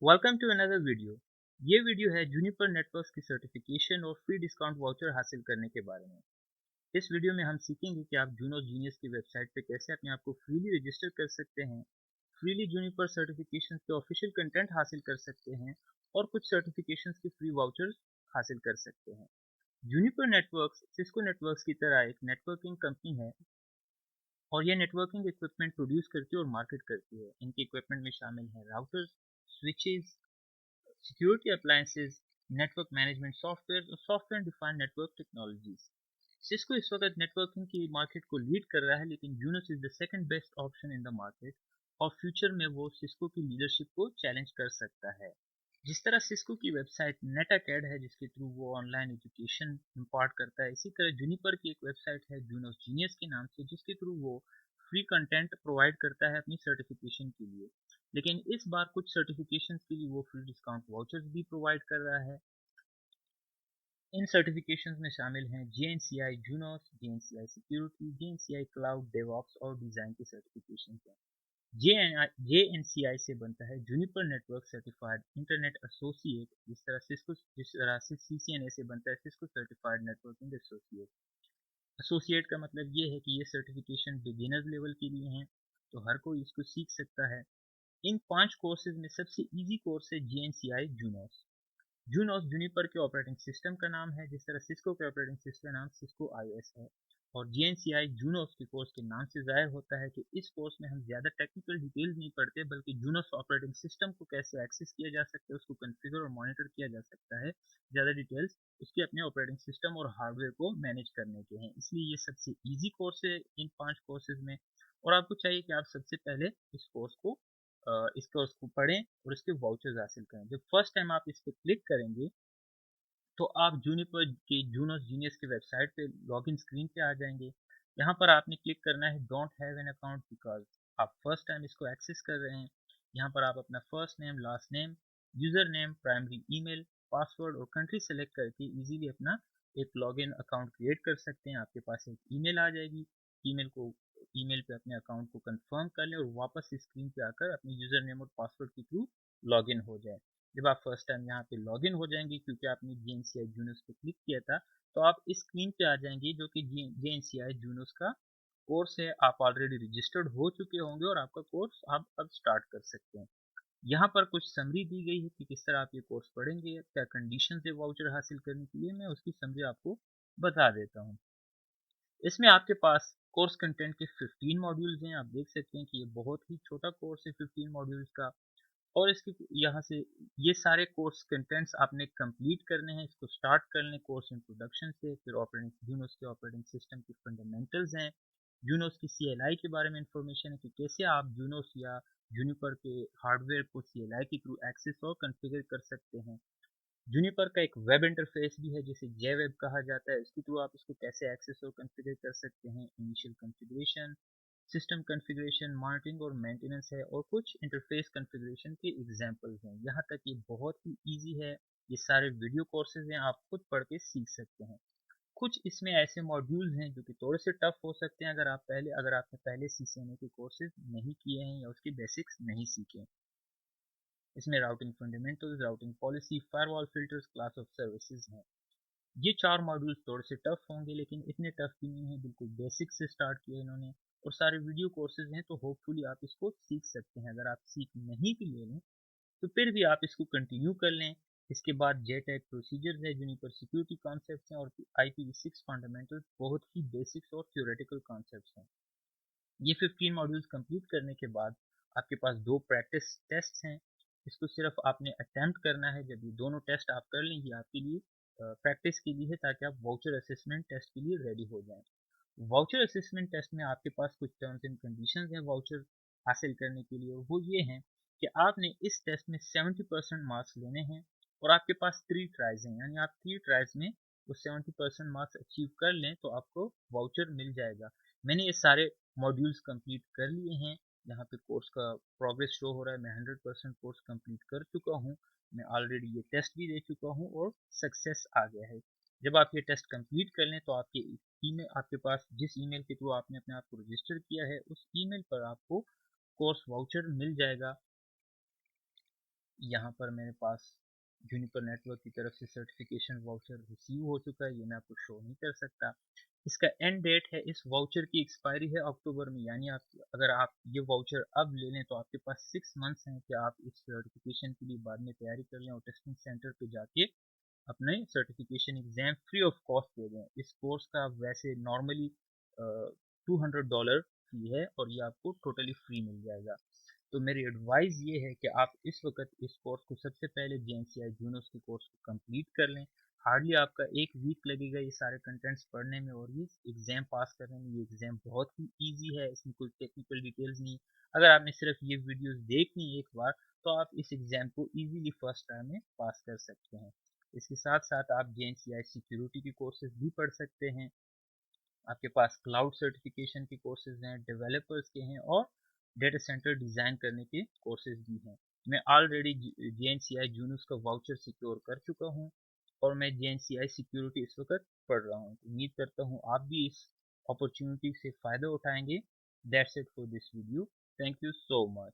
Welcome to another video. ये video है Juniper Networks की सर्टिफिकेशन और फ्री डिस्काउंट वाउचर हासिल करने के बारे में। इस वीडियो में हम सीखेंगे कि आप जूनो जीनियस की वेबसाइट पे कैसे अपने आप को फ्रीली रजिस्टर कर सकते हैं, फ्रीली जूनिपर सर्टिफिकेशन के ऑफिशियल कंटेंट हासिल कर सकते हैं और कुछ सर्टिफिकेशन के फ्री वाउचर्स हासिल कर सकते हैं। जूनिपर नेटवर्क्स सिस्को नेटवर्क्स की तरह एक नेटवर्किंग कंपनी है और यह नेटवर्किंग इक्विपमेंट प्रोड्यूस करती है और मार्केट करती है। इनके इक्विपमेंट में शामिल हैं routers, switches, security appliances, network management software और software defined network technologies. Cisco इस वक्त नेटवर्किंग की मार्केट को लीड कर रहा है, लेकिन Junos is the second best option in the market और फ्यूचर में वो सिस्को की लीडरशिप को चैलेंज कर सकता है। जिस तरह सिस्को की वेबसाइट नेटाकैड है जिसके थ्रू वो ऑनलाइन एजुकेशन इम्पार्ट करता है, इसी तरह जूनिपर की एक वेबसाइट है जूनोस जीनियस के नाम से जिसके थ्रू वो फ्री कंटेंट प्रोवाइड करता है अपनी सर्टिफिकेशन के लिए। लेकिन इस बार कुछ सर्टिफिकेशंस के लिए वो फ्री डिस्काउंट वाउचर्स भी प्रोवाइड कर रहा है। इन सर्टिफिकेशंस में शामिल हैं JNCI zoonoses, JNCI security, JNCI cloud DevOps और डिज़ाइन की सर्टिफिकेशन हैं। JNCI से बनता है Juniper network certified internet associate, जिस तरह से CCNA से बनता है Cisco certified networking associate. Associate का मतलब ये है कि ये सर्टिफिकेशन बिगिनर्स लेवल के लिए हैं, तो हर कोई इसको सीख सकता है। इन 5 कोर्सेज में सबसे इजी कोर्स है JNCI जूनोस। जूनोस जूनिपर के ऑपरेटिंग सिस्टम का नाम है, जिस तरह सिस्को के ऑपरेटिंग सिस्टम का नाम सिस्को IS है। और JNCI जूनोस के कोर्स के नाम से जाहिर होता है कि इस कोर्स में हम ज़्यादा टेक्निकल डिटेल्स नहीं पढ़ते, बल्कि जूनोस ऑपरेटिंग सिस्टम को कैसे एक्सेस किया जा सकता है, उसको कॉन्फ़िगर और मॉनिटर किया जा सकता है। ज़्यादा डिटेल्स उसके अपने ऑपरेटिंग सिस्टम और हार्डवेयर को मैनेज करने के हैं, इसलिए ये सबसे ईजी कोर्स है इन 5 कोर्सेज में। और आपको चाहिए कि आप सबसे पहले इस कोर्स को पढ़ें और इसके वाउचर्स हासिल करें। जब फर्स्ट टाइम आप इस पर क्लिक करेंगे तो आप जूनिपर की जूनोस जीनियस की वेबसाइट पे लॉगिन स्क्रीन पे आ जाएंगे। यहाँ पर आपने क्लिक करना है don't have an account because आप फर्स्ट टाइम इसको एक्सेस कर रहे हैं। यहाँ पर आप अपना first name, last name, user name, primary email, password और कंट्री सेलेक्ट करके इजीली अपना एक लॉगिन अकाउंट क्रिएट कर सकते हैं। आपके पास एक ईमेल आ जाएगी। ईमेल पे अपने अकाउंट को कंफर्म कर लें और वापस स्क्रीन पे आकर अपने यूज़र नेम और पासवर्ड के थ्रू लॉगिन हो जाए। जब आप फर्स्ट टाइम यहाँ पे लॉगिन हो जाएंगे क्योंकि आपने JNCI जूनोस पे क्लिक किया था, तो आप इस स्क्रीन पे आ जाएंगे जो कि JNCI जूनोस का कोर्स है। आप ऑलरेडी रजिस्टर्ड हो चुके होंगे और आपका कोर्स आप अब स्टार्ट कर सकते हैं। यहाँ पर कुछ समरी दी गई है कि किस तरह आप ये कोर्स पढ़ेंगे, क्या कंडीशन है वाउचर हासिल करने के लिए। मैं उसकी समरी आपको बता देता हूँ। इसमें आपके पास कोर्स कंटेंट के 15 मॉड्यूल्स हैं। आप देख सकते हैं कि ये बहुत ही छोटा कोर्स है 15 मॉड्यूल्स का। और इसके यहाँ से ये सारे कोर्स कंटेंट्स आपने कंप्लीट करने हैं। इसको स्टार्ट कर लें कोर्स इंट्रोडक्शन से, फिर ऑपरेटिंग जूनोस के ऑपरेटिंग सिस्टम के फंडामेंटल्स हैं, जूनोस की CLI के बारे में इंफॉर्मेशन है कि कैसे आप जूनोस या जूनिपर के हार्डवेयर को CLI के थ्रू एक्सेस और कॉन्फ़िगर कर सकते हैं। जूनिपर का एक वेब इंटरफेस भी है जिसे जेवेब कहा जाता है, इसके थ्रू आप इसको कैसे एक्सेस और कॉन्फ़िगर कर सकते हैं। Initial configuration, system configuration, monitoring और मेंटेनेंस है और कुछ इंटरफेस कॉन्फ़िगरेशन के एग्जांपल्स हैं। यहाँ तक ये बहुत ही इजी है। ये सारे वीडियो कोर्सेज हैं, आप खुद पढ़ के सीख सकते हैं। कुछ इसमें ऐसे मॉड्यूल्स हैं जो कि थोड़े से टफ हो सकते हैं अगर आपने पहले CCNA के कोर्सेज नहीं किए हैं या उसके बेसिक्स नहीं सीखे। इसमें routing fundamentals, routing policy, firewall filters, class of services हैं। ये 4 मॉड्यूल्स थोड़े से टफ होंगे, लेकिन इतने टफ भी नहीं है, बिल्कुल बेसिक से स्टार्ट किया इन्होंने। और सारे वीडियो कोर्सेज हैं, तो होपफुली आप इसको सीख सकते हैं। अगर आप सीख नहीं भी ले लें तो फिर भी आप इसको कंटिन्यू कर लें। इसके बाद JTAG प्रोसीजर्स है, जूनिपर सिक्योरिटी कॉन्सेप्ट्स हैं और IPv6 फंडामेंटल्स, बहुत ही बेसिक्स और थ्योरेटिकल कॉन्सेप्ट्स हैं। ये 15 मॉड्यूल्स कंप्लीट करने के बाद आपके पास 2 प्रैक्टिस टेस्ट्स हैं। इसको सिर्फ आपने अटेम्प्ट करना है। जब ये दोनों टेस्ट आप कर लें, ये आपके लिए प्रैक्टिस के लिए है ताकि आप वाउचर असेसमेंट टेस्ट के लिए रेडी हो जाएं। वाउचर असेसमेंट टेस्ट में आपके पास कुछ टर्म्स एंड कंडीशंस हैं वाउचर हासिल करने के लिए, और वो ये हैं कि आपने इस टेस्ट में 70% मार्क्स लेने हैं और आपके पास 3 ट्राइज हैं, यानी आप 3 ट्राइज में वो 70% मार्क्स अचीव कर लें तो आपको वाउचर मिल जाएगा। मैंने ये सारे मॉड्यूल्स कंप्लीट कर लिए हैं। यहाँ पे कोर्स का प्रोग्रेस शो हो रहा है। मैं 100% कोर्स कंप्लीट कर चुका हूँ। मैं ऑलरेडी ये टेस्ट भी दे चुका हूँ और सक्सेस आ गया है। जब आप ये टेस्ट कंप्लीट कर लें तो आपके पास जिस ईमेल के थ्रू आपने अपने आप को रजिस्टर किया है, उस ईमेल पर आपको कोर्स वाउचर मिल जाएगा। यहाँ पर मेरे पास जूनिपर नेटवर्क की तरफ से सर्टिफिकेशन वाउचर रिसीव हो चुका है, ये मैं आपको शो नहीं कर सकता। इसका एंड डेट है, इस वाउचर की एक्सपायरी है अक्टूबर में, यानी आप अगर आप ये वाउचर अब ले लें तो आपके पास 6 मंथ्स हैं कि आप इस सर्टिफिकेशन के लिए बाद में तैयारी कर लें और टेस्टिंग सेंटर पे जाके अपने certification exam free of cost दे दें। इस कोर्स का वैसे नॉर्मली $200 फी है और ये आपको टोटली फ्री मिल जाएगा। तो मेरी एडवाइस ये है कि आप इस वक्त इस कोर्स को सबसे पहले JNCI जूनोस के कोर्स को कंप्लीट कर लें। हार्डली आपका 1 वीक लगेगा ये सारे कंटेंट्स पढ़ने में और ये एग्ज़ाम पास करने में। ये एग्ज़ाम बहुत ही इजी है, इसमें कोई टेक्निकल डिटेल्स नहीं। अगर आपने सिर्फ ये वीडियोस देख ली एक बार तो आप इस एग्ज़ाम को इजीली फर्स्ट टाइम में पास कर सकते हैं। इसके साथ साथ आप JNCI सिक्योरिटी के कोर्सेज भी पढ़ सकते हैं। आपके पास क्लाउड सर्टिफिकेशन के कोर्सेज हैं, डेवलपर्स के हैं और डेटा सेंटर डिज़ाइन करने के कोर्सेज भी हैं। मैं ऑलरेडी JNCI जूनस का वाउचर सिक्योर कर चुका हूं और मैं JNCI सिक्योरिटी इस वक्त पढ़ रहा हूं। उम्मीद करता हूं आप भी इस अपॉर्चुनिटी से फ़ायदा उठाएंगे। That's it for this video. Thank you so much.